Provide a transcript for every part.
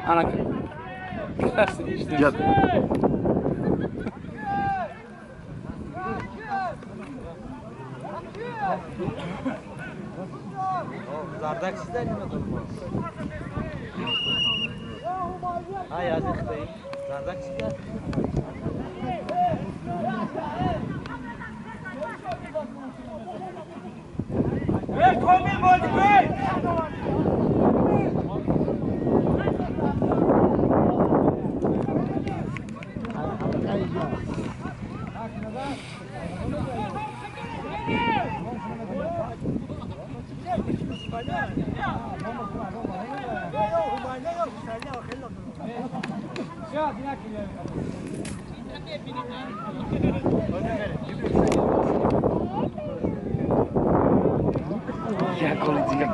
Ana klasik işte. Gel. Zardak sizden mi durma? Ha yazık değil. Zardak sizden. Hey, koy bir body break. Ya colizia.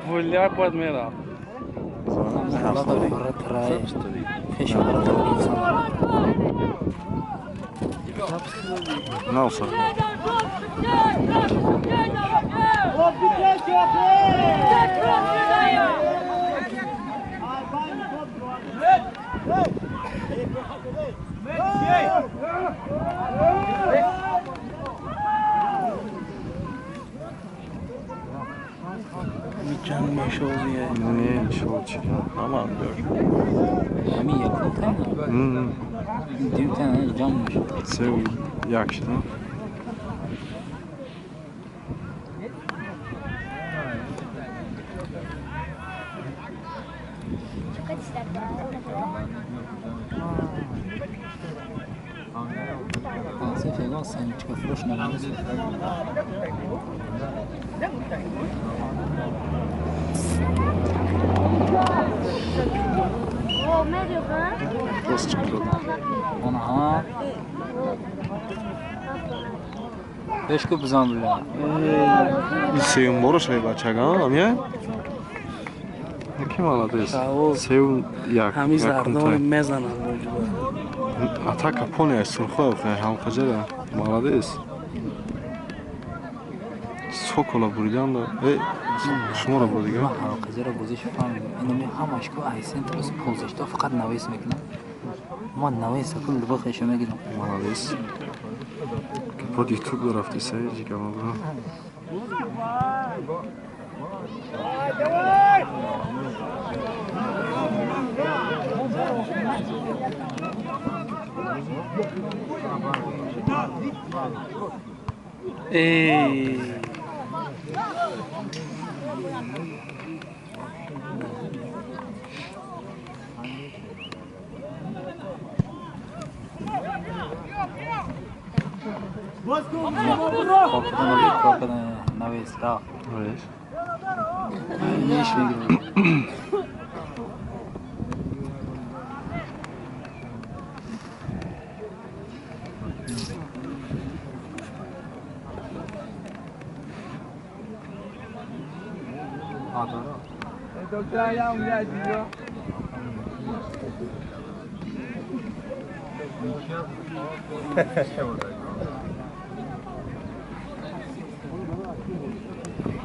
Vogliamo poi mera. Ne olsa? Mükemmel şey oldu ya. Ne iş olacak? Aman diyor. Hamı yakın tamam. Bir tane canmış. Sev yaxshi da. Você pegou o sangue, fica frouxo na mão. Nasıl çıktı? Ana. Beş kup zambula. Sevim boruş ve baçak ha amya. Kim aladı? Sevim yak. Hamiz ardon mezana. Ataka pony surxo halqaja молодец. Sokola burgan da شما رو بودی ما حلقه را بازیش فهم اینمی همش کو احسن تو پوزش تو فقط نویس میکنم ما نویس کل بخش میگیرم молодец. Под YouTube رفتی سایه کما برو. korkudan navis ra Evet. ne iş میگیرم Doktor ya uya diyor.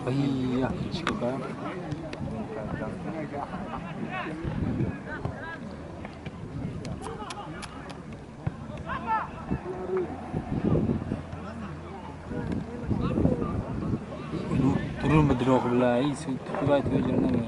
Ay ya çıkıyor. Durur mu dirok bile iyi sütüvayet vecerine mi?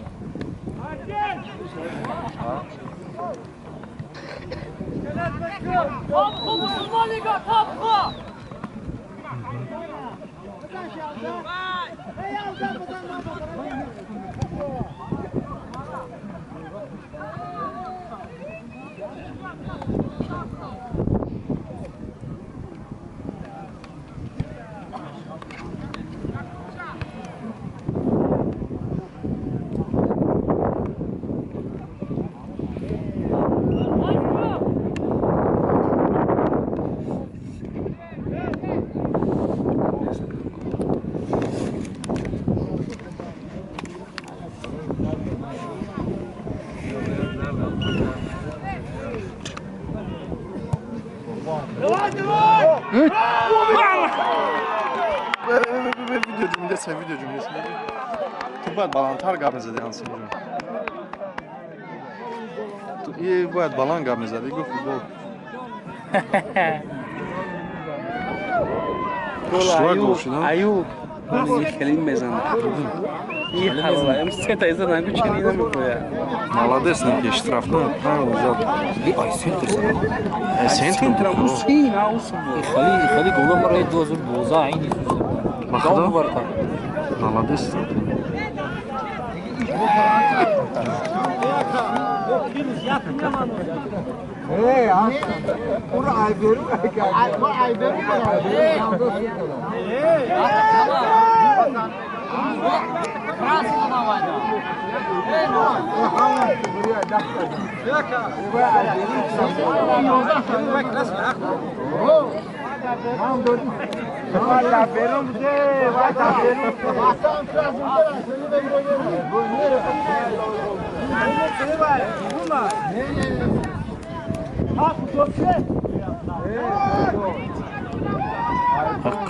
Video cümlesi, video cümlesi. Tu باید بالانتر گپ میزدی انسان جون. تو باید بالان گپ میزدی گفت فوتبال. ایوب یه کلیم بزنه یه حالا امس سه تا ایزا نگو چلی نمیگویا Молодец, не штраф, ну, взял. ای سنتر سلام Центр. اوسین اوسین خالی گولا مرای 2012 عینی Бахда. برکا Молодец.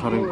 Karim.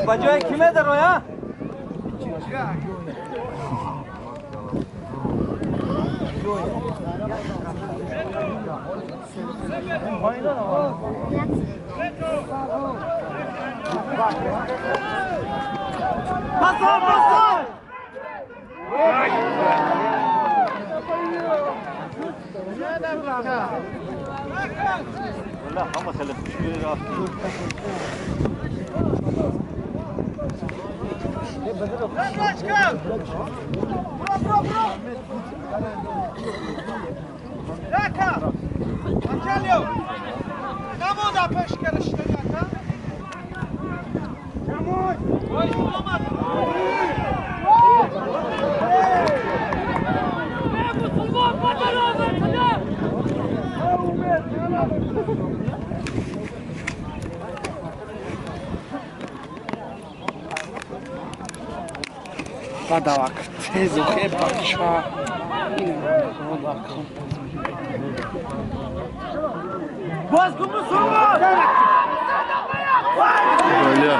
بجای کیمه در رویا؟ والله هم خلف شوي رافضين Badavak, tezu, heba, ša. Böyle.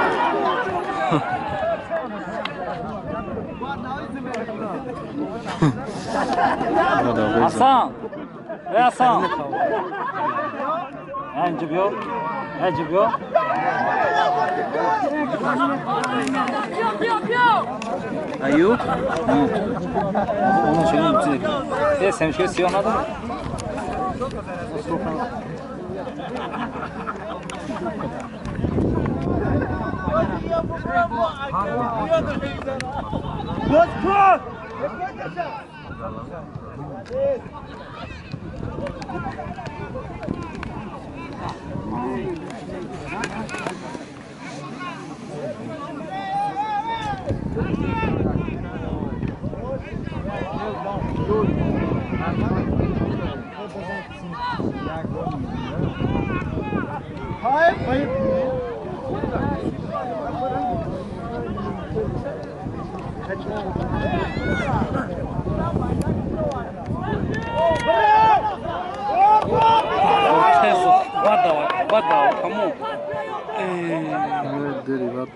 Hasan! Ey Hasan! Hacı yok. Hacı yok. Ayup? Onun şeyini bitirdik. Sen şey siyonladın mı? Hayır. Badal, кому? Дериват.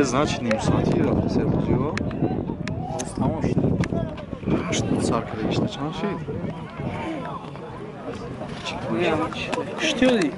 Значит, не усатира, се бузио. Tamam işte. Что царка işte çan şey. Что ли?